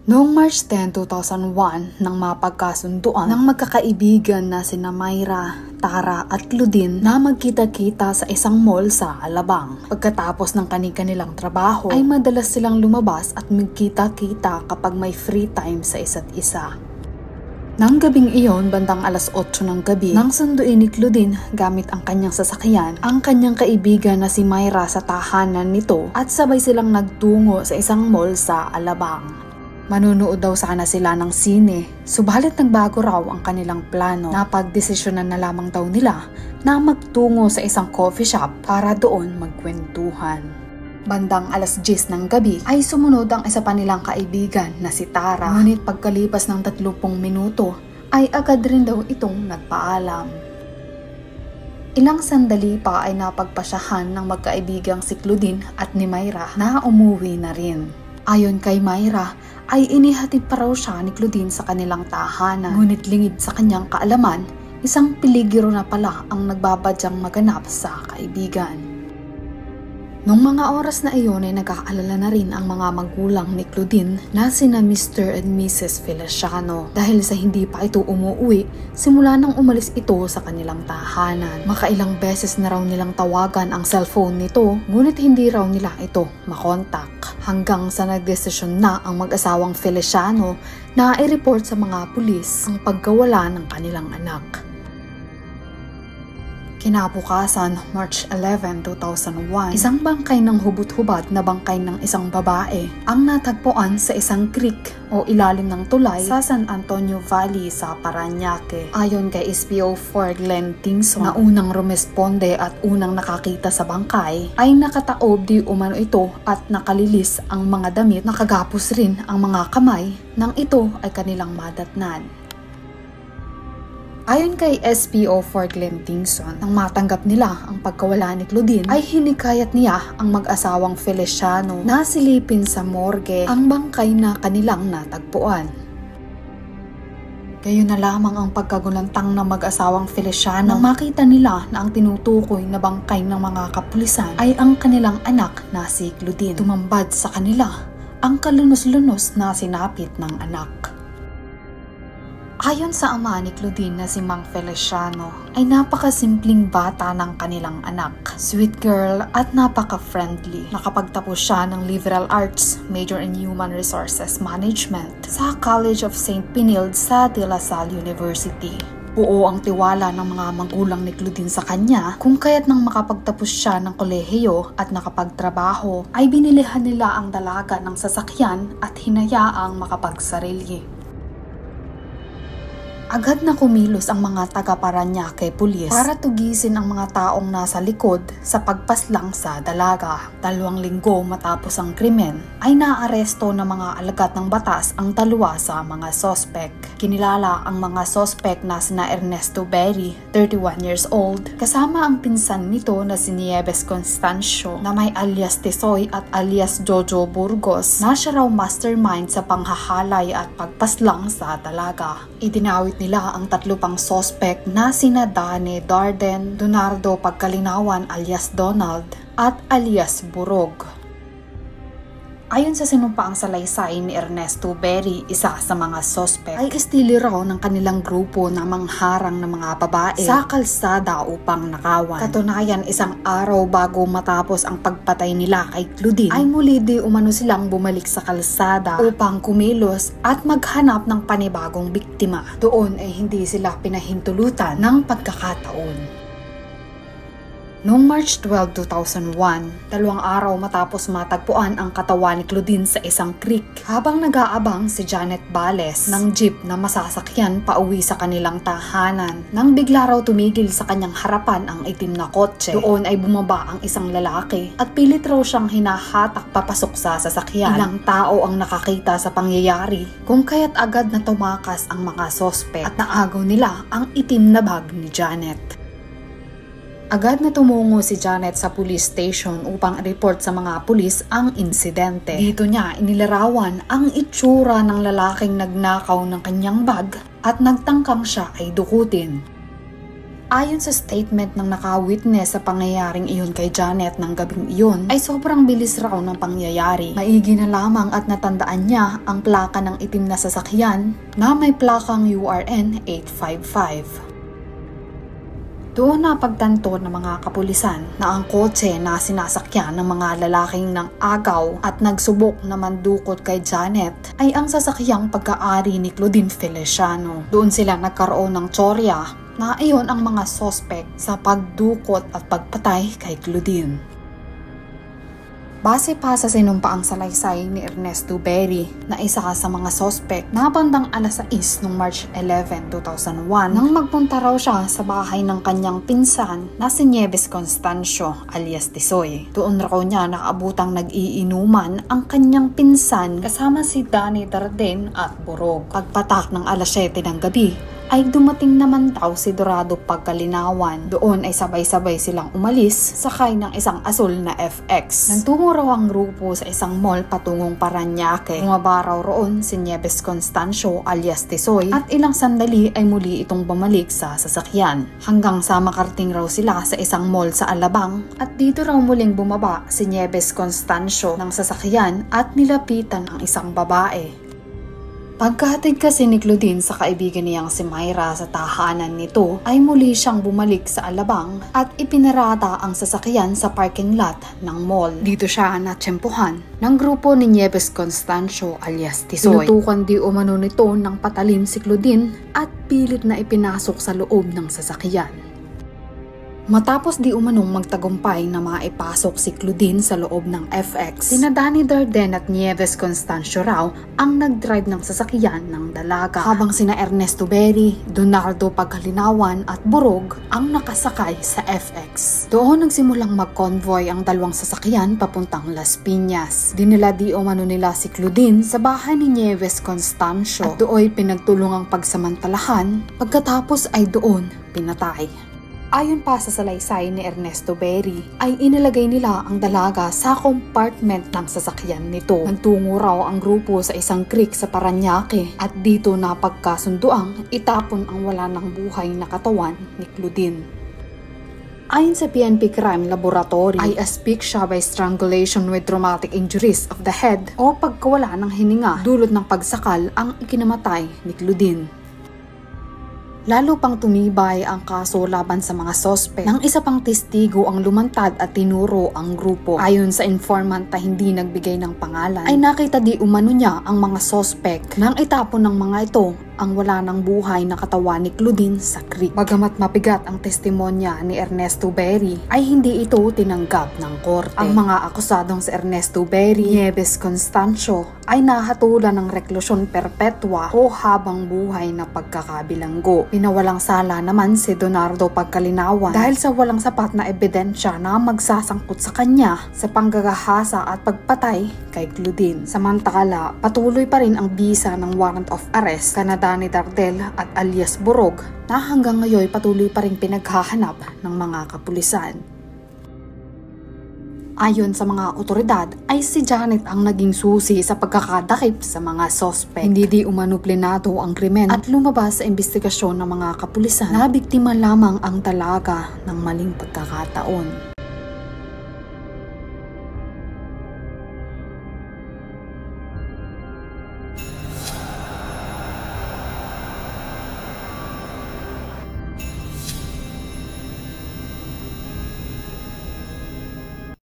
Noong March 10, 2001, nang mapagkasunduan ng magkakaibigan na sina Myra, Tara at Claudine na magkita-kita sa isang mall sa Alabang. Pagkatapos ng kani-kanilang trabaho ay madalas silang lumabas at magkita-kita kapag may free time sa isa't isa. Nang gabing iyon, bandang alas 8 ng gabi, nang sunduin ni Claudine gamit ang kanyang sasakyan, ang kanyang kaibigan na si Myra sa tahanan nito at sabay silang nagtungo sa isang mall sa Alabang. Manunood daw sana sila ng sine, subalit nagbago raw ang kanilang plano. Napagdesisyonan na lamang daw nila na magtungo sa isang coffee shop para doon magkwentuhan. Bandang alas 10 ng gabi ay sumunod ang isa pa nilang kaibigan na si Tara. Ngunit pagkalipas ng 30 minuto ay agad rin daw itong nagpaalam. Ilang sandali pa ay napagpasyahan ng magkaibigang si Claudine at ni Myra na umuwi na rin. Ayon kay Myra, ay inihatid pa raw siya ni Claudine sa kanilang tahanan. Ngunit lingid sa kanyang kaalaman, isang peligro na pala ang nagbabadyang maganap sa kaibigan. Nung mga oras na iyon ay nag-aalala na rin ang mga magulang ni Claudine na sina Mr. and Mrs. Feliciano dahil sa hindi pa ito umuwi simula nang umalis ito sa kanilang tahanan. Makailang beses na raw nilang tawagan ang cellphone nito ngunit hindi raw nila ito makontak hanggang sa nagdesisyon na ang mag-asawang Feliciano na i-report sa mga pulis ang pagkawala ng kanilang anak. Kinabukasan, March 11, 2001, isang bangkay ng hubot-hubad na bangkay ng isang babae ang natagpuan sa isang creek o ilalim ng tulay sa San Antonio Valley sa Parañaque. Ayon kay SPO4 Glenn Tingson na unang rumesponde at unang nakakita sa bangkay, ay nakataob di umano ito at nakalilis ang mga damit, nakagapos rin ang mga kamay nang ito ay kanilang madatnan. Ayon kay SPO4 Glenn Tingson, nang matanggap nila ang pagkawala ni Claudine, ay hinikayat niya ang mag-asawang Feliciano na silipin sa morgue ang bangkay na kanilang natagpuan. Gayon na lamang ang pagkagulantang ng mag-asawang Feliciano nang makita nila na ang tinutukoy na bangkay ng mga kapulisan ay ang kanilang anak na si Claudine. Tumambad sa kanila ang kalunos-lunos na sinapit ng anak. Ayon sa ama ni Claudine na si Mang Feliciano, ay napakasimpleng bata ng kanilang anak. Sweet girl at napaka-friendly. Nakapagtapos siya ng Liberal Arts, Major in Human Resources Management sa College of St. Benilde sa De La Salle University. Buo ang tiwala ng mga magulang ni Claudine sa kanya kung kaya't nang makapagtapos siya ng kolehiyo at nakapagtrabaho, ay binilihan nila ang dalaga ng sasakyan at hinayaang makapagsarili. Agad na kumilos ang mga taga-Parañaque Police para tugisin ang mga taong nasa likod sa pagpaslang sa dalaga. 2 linggo matapos ang krimen, ay naaresto ng mga alagad ng batas ang 2 sa mga sospek. Kinilala ang mga sospek na sina Ernesto Berry, 31 years old, kasama ang pinsan nito na si Nieves Constancio na may alias Tisoy at alias Jojo Burgos na siya raw mastermind sa panghahalay at pagpaslang sa dalaga. Idinawit nila ang 3 pang sospek na sina Dane Darden, Donardo Pagkalinawan alias Donald at alias Burog. Ayon sa sinumpaang salaysay ni Ernesto Berry, isa sa mga sospek, ay estili raw ng kanilang grupo na mangharang ng mga babae sa kalsada upang nakawan. Katunayan, isang araw bago matapos ang pagpatay nila kay Claudine, ay muli di umano silang bumalik sa kalsada upang kumilos at maghanap ng panibagong biktima. Doon ay hindi sila pinahintulutan ng pagkakataon. Noong March 12, 2001, 2 araw matapos matagpuan ang katawan ni Claudine sa isang creek, habang nag-aabang si Janet Bales ng jeep na masasakyan pauwi sa kanilang tahanan, nang bigla raw tumigil sa kanyang harapan ang itim na kotse. Doon ay bumaba ang isang lalaki at pilit raw siyang hinahatak papasok sa sasakyan. Ilang tao ang nakakita sa pangyayari kung kaya't agad na tumakas ang mga sospek at naagaw nila ang itim na bag ni Janet. Agad na tumungo si Janet sa police station upang report sa mga pulis ang insidente. Dito niya inilarawan ang itsura ng lalaking nagnakaw ng kanyang bag at nagtangkang siya ay dukutin. Ayon sa statement ng naka-witness sa pangyayaring iyon kay Janet ng gabing iyon, ay sobrang bilis raw ng pangyayari. Maigi na lamang at natandaan niya ang plaka ng itim na sasakyan na may plakang URN 855. Doon napagtanto ng mga kapulisan na ang kotse na sinasakyan ng mga lalaking ng agaw at nagsubok na mandukot kay Janet ay ang sasakyang pagkaari ni Claudine Feliciano. Doon sila nagkaroon ng tsorya na iyon ang mga sospek sa pagdukot at pagpatay kay Claudine. Base pa sa sinumpaang salaysay ni Ernesto Berry na isa sa mga sospek na bandang alas 6 noong March 11, 2001 nang magpunta raw siya sa bahay ng kanyang pinsan na si Nieves Constancio alias Tisoy. Doon raw niya nakaabutang nag-iinuman ang kanyang pinsan kasama si Danny Darden at Borog. Pagpatak ng alas 7 ng gabi ay dumating naman daw si Dorado Pagkalinawan. Doon ay sabay-sabay silang umalis sakay ng isang asul na FX. Nagtungo raw ang grupo sa isang mall patungong Parañaque. Bumaba raw roon si Nieves Constancio alias Tisoy at ilang sandali ay muli itong bumalik sa sasakyan. Hanggang sa makarating raw sila sa isang mall sa Alabang at dito raw muling bumaba si Nieves Constancio ng sasakyan at nilapitan ang isang babae. Pagkahatid kasi ni Claudine sa kaibigan niyang si Myra sa tahanan nito ay muli siyang bumalik sa Alabang at ipinarada ang sasakyan sa parking lot ng mall. Dito siya natsempuhan ng grupo ni Nieves Constancio alias Tisoy. Tinutukan di umano nito ng patalim si Claudine at pilit na ipinasok sa loob ng sasakyan. Matapos di umanong magtagumpay na maipasok si Claudine sa loob ng FX, sina Danny Darden at Nieves Constancio raw ang nag-drive ng sasakyan ng dalaga, habang sina Ernesto Berry, Donaldo Pagkalinawan at Borog ang nakasakay sa FX. Doon nagsimulang mag-convoy ang dalawang sasakyan papuntang Las Piñas. Dinala di umano nila si Claudine sa bahay ni Nieves Constancio at doon pinagtulungang pagsamantalahan, pagkatapos ay doon pinatay. Ayon pa sa salaysay ni Ernesto Berry, ay inilagay nila ang dalaga sa compartment ng sasakyan nito. Nagtungo raw ang grupo sa isang creek sa Parañaque at dito napagkasunduang itapon ang wala ng buhay na katawan ni Claudine. Ayon sa PNP Crime Laboratory, ay asphyxia by strangulation with traumatic injuries of the head o pagkawala ng hininga dulot ng pagsakal ang ikinamatay ni Claudine. Lalo pang tumibay ang kaso laban sa mga sospek nang isa pang testigo ang lumantad at tinuro ang grupo. Ayon sa informant na hindi nagbigay ng pangalan, ay nakita di umano niya ang mga sospek nang itapon ng mga ito ang wala ng buhay na katawan ni Claudine sa creek. Bagamat mabigat ang testimonya ni Ernesto Berry, ay hindi ito tinanggap ng korte. Ang mga akusadong si Ernesto Berry, Nieves Constancio ay nahatulan ng reklusyon perpetua o habang buhay na pagkakabilanggo. Pinawalang sala naman si Donaldo Pagkalinawan dahil sa walang sapat na ebidensya na magsasangkot sa kanya sa panggagahasa at pagpatay kay Claudine. Samantala, patuloy pa rin ang bisa ng warrant of arrest kana Danny Dardel at alias Borog na hanggang ngayon patuloy pa rin pinaghahanap ng mga kapulisan. Ayon sa mga otoridad, ay si Janet ang naging susi sa pagkakadakip sa mga sospek. Hindi di umano plenado ang krimen at lumabas sa investigasyon ng mga kapulisan na biktima lamang ang dalaga ng maling pagkakataon.